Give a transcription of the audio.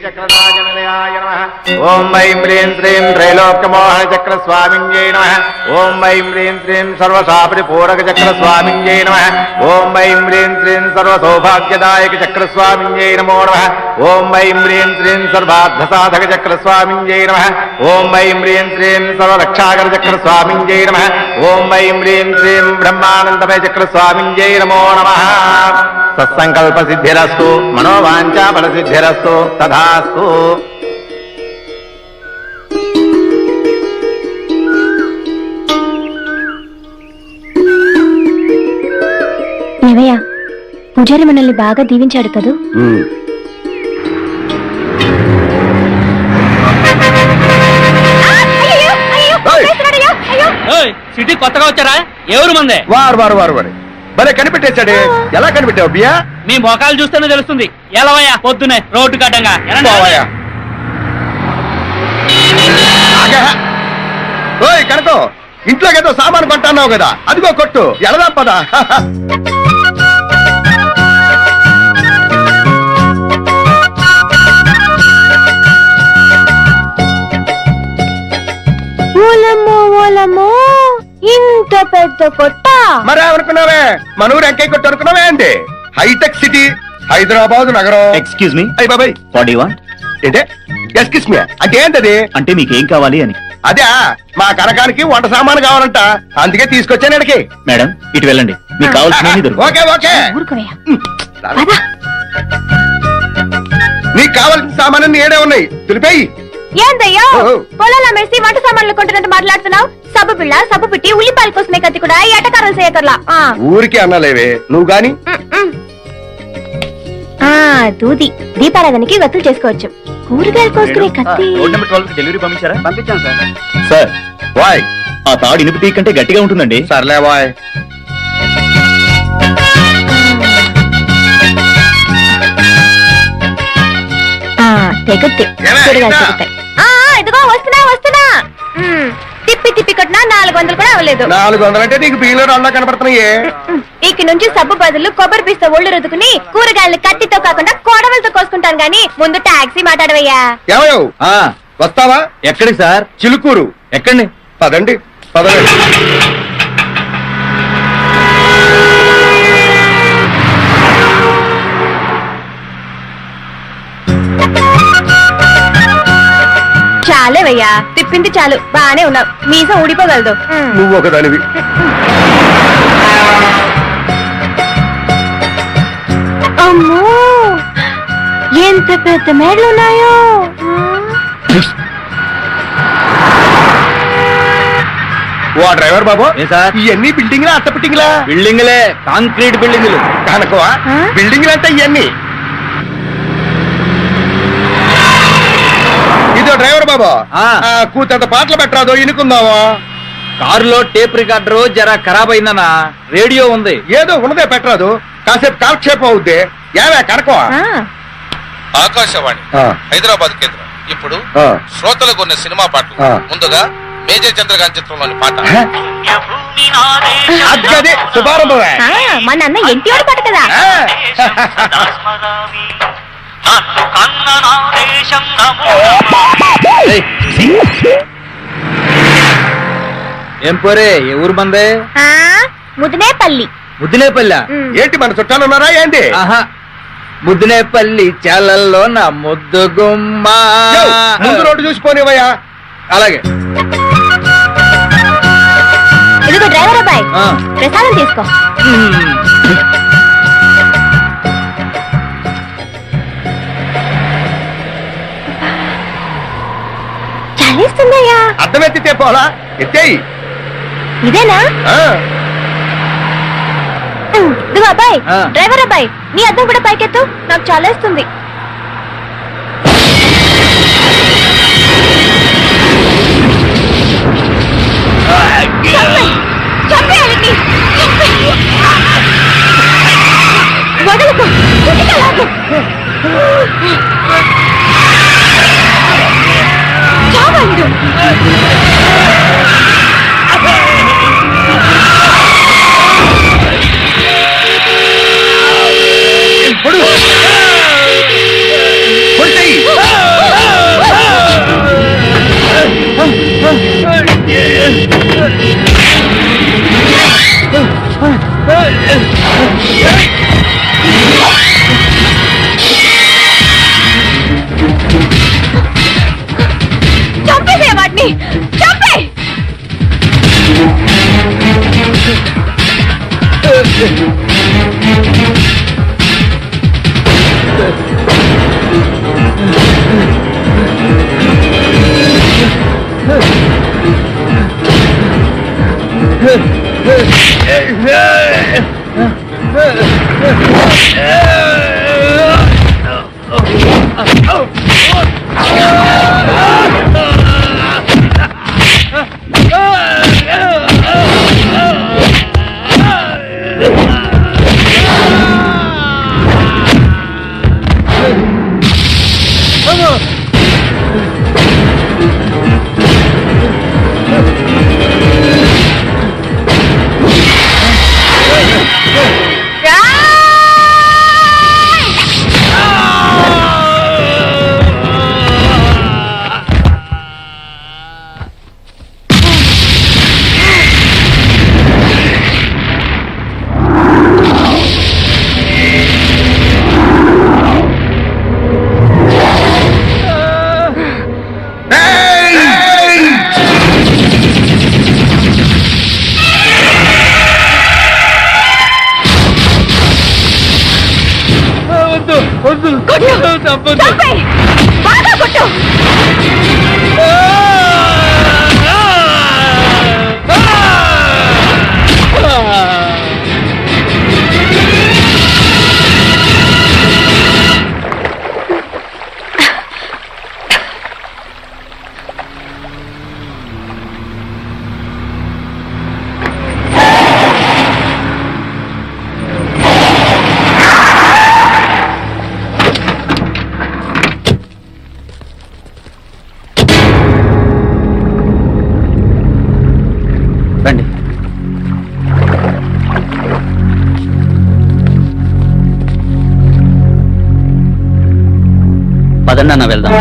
चक्रराजनिलयाय नमः। ओम वैं ह्रीं श्रीं त्रैलोक्यमोहन चक्र स्वामिन्यै नमः। ओम वैं ह्रीं श्रीं सर्वशापरिपूरक चक्र स्वामिन्यै नमः। ओम वैं ह्रीं श्रीं सर्वसौभाग्यदायक चक्र स्वामिन्यै नमो नमः। ओम वैं ह्रीं श्रीं सर्वार्थसाधक चक्र स्वामिन्यै नमः। ओम वैं ह्रीं श्रीं सर्वरक्षाकर चक्र स्वामिन्यै नमः। ओम वैं ह्रीं श्रीं ब्रह्मानंदमय चक्र स्वामिन्यै नमो नमः। सत्संकल्प सिद्धिरस्तु मनोवांఛा फल सिद्धिरस्तु तथास्तु। ఏమయ్యా పూజారి మనల్ని బాగా దీవించాడు కదూ? సిటీ కొత్తగా వచ్చారా? ఎవరు మందే? వారు వారు వారు వారు భలే కనిపెట్టేశాడే. ఎలా కనిపెట్టావు బియ్యా? మీ మొఖాలు చూస్తేనే తెలుస్తుంది. ఎలవయ్యా పొద్దునే రోడ్డు కట్టంగా కనుకో ఇంట్లోకేదో సామాను కొంటున్నావు కదా, అదిగో కొట్టు. ఎడదాం పదా. ఇంత పెద్ద కొట్ట మరే అనుకున్నావే? మన ఊరు ఎంకై కొట్టు అనుకున్నావే అండి? హైటెక్ సిటీ హైదరాబాద్ నగరం. Excuse me. అయ్యి బాబాయ్, వాట్ యు వాంట్? ఏంటే ఎక్స్క్యూజ్ మీ అంటే ఏంటది? అంటే మీకేం కావాలి అని. అదే మా కనకానికి వంట సామాను కావాలంట, అందుకే తీసుకొచ్చాను ఇక్కడికి. మేడం ఇటు వెళ్ళండి, మీకు కావాల్సిన ఓకే ఓకే. ఊరుకోవయ్యా. నీకు కావాల్సిన సామాను ఏడే ఉన్నాయి, తెలిపాయి. ఏందయ్యా పొలాలు అమ్మేసి వంట సామాన్లు కొంటున్నట్టు మాట్లాడుతున్నావు? సబ్బు పిల్ల, సబ్బు పిట్టి, ఉల్లిపాయలు కోసమే కత్తి కూడా ఎటకారం చేయకర్లా. ఊరికి అన్నలేవే నువ్వు గాని. దూది దీపారాధనకి వత్తులు చేసుకోవచ్చు. కూరగాయలు కోసుకునే కత్తి. రోడ్ నెంబర్ 12 డెలివరీ పంపించారా? పంపించాను సార్. సార్ వాయ్ ఆ తాడు ఇనుపు తీగ కంటే గట్టిగా ఉంటుందండి. సర్లే వాయ్. తెగుద్ది కూరగాయలు తెగుతాయి. ఇదిగో వస్తున్నా వస్తున్నా. తిప్పి తిప్పి కొట్టినా 400 కూడా అవ్వలేదు. 400 అంటే నీకు బియ్యంలో అలా కనపడుతున్నాయే. ఇక నుంచి సబ్బు బదులు కొబ్బరి పీస్తో ఒళ్ళు రుద్దుకుని కూరగాయలు కత్తితో కాకుండా కోడవలతో కోసుకుంటాను గానీ ముందు టాక్సీ మాట్లాడవయ్యా. ఏమయ్యో వస్తావా? ఎక్కడికి సార్? చిలుకూరు. ఎక్కండి. పదండి పదండి. చాలేవయ్యా, తిప్పింది చాలు. బానే ఉన్నావు, మీసం ఊడిపోగలదు. నువ్వు ఒకదానివి. అమ్మో ఎంత పెద్ద మేడలున్నాయో. ఓ డ్రైవర్ బాబు, సార్ ఇవన్నీ బిల్డింగ్లా అట్ట బిల్డింగ్లా? బిల్డింగ్లే, కాంక్రీట్ బిల్డింగ్లు. కనుకవా బిల్డింగ్లు అంటే ఇవన్నీ. ఇదో డ్రైవర్ బాబు, కూతంత పాటలు పెట్టరాదో ఇనుకుందావా? కారులో టేప్ రికార్డర్ జరా ఖరాబ్ అయిందనా. రేడియో ఉంది. ఏదో ఉన్నదే పెట్టరాదు, కాసేపు కాలక్షేపం అవుద్ది. ఏవే కనుకవా? ఆకాశవాణి హైదరాబాద్ కేంద్రం ఇప్పుడు శ్రోతలకు ఉన్న సినిమా పాటలు. ముందుగా మేజర్ చంద్రకాంత్ చిత్రంలోని పాట. అదే శుభారంభమే. మా నాన్న ఎన్టీఆర్ పాట కదా. ఏం పోరే, ఏ ఊరు మందే? ముదినేపల్లి. ముద్దినేపల్లి? ఏంటి మన చుట్టాలు ఉన్నారా ఏంటి? ఆహా, ముద్దినేపల్లి చాలల్లో నా ముద్దు గుమ్మ. ముందు రోడ్డు చూసిపోనివయ్యా. అలాగే. ఇదిగో డ్రైవర్ అబ్బాయి, ప్రసాదం తీసుకో. చలిస్తుందయ్యా. అర్థం ఎత్తితే పోలా, ఎత్తేయి. ఇదేనా? ఇదిగో అబ్బాయి, డ్రైవర్ అబ్బాయి, నీ అద్దం కూడా పైకెత్తు, నాకు చాలేస్తుంది. వదలకు, చావండు. చంపేసే వాటిని, చంపే. కొట్టు, చంపే, బాగా కొట్టు. రండి. పదండి అన్న వెళ్దాం.